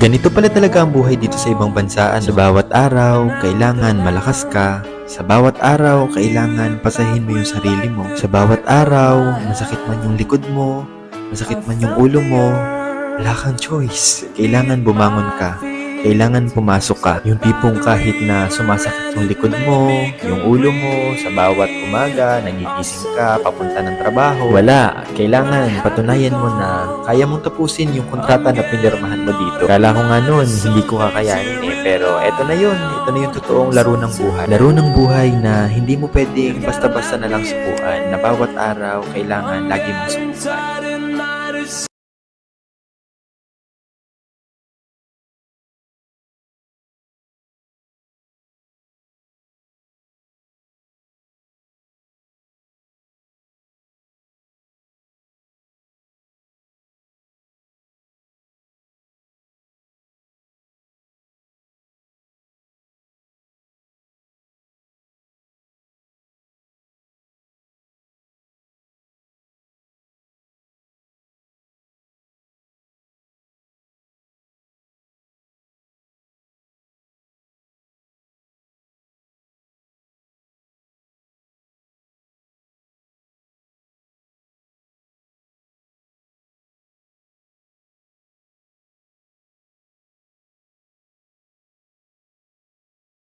Ganito pala talaga ang buhay dito sa ibang bansa. Sa bawat araw, kailangan malakas ka. Sa bawat araw, kailangan pasahin mo yung sarili mo. Sa bawat araw, masakit man yung likod mo, masakit man yung ulo mo, wala kang choice. Kailangan bumangon ka. Kailangan pumasok ka. Yung tipong kahit na sumasakit yung likod mo, yung ulo mo, sa bawat umaga, nagigising ka, papunta ng trabaho. Wala. Kailangan patunayan mo na kaya mong tapusin yung kontrata na pinirmahan mo dito. Kala ko nga nun, hindi ko kakayanin eh. Pero eto na yun. Ito na yung totoong laro ng buhay. Laro ng buhay na hindi mo pwedeng basta-basta na lang subukan. Na bawat araw, kailangan lagi mong subukan.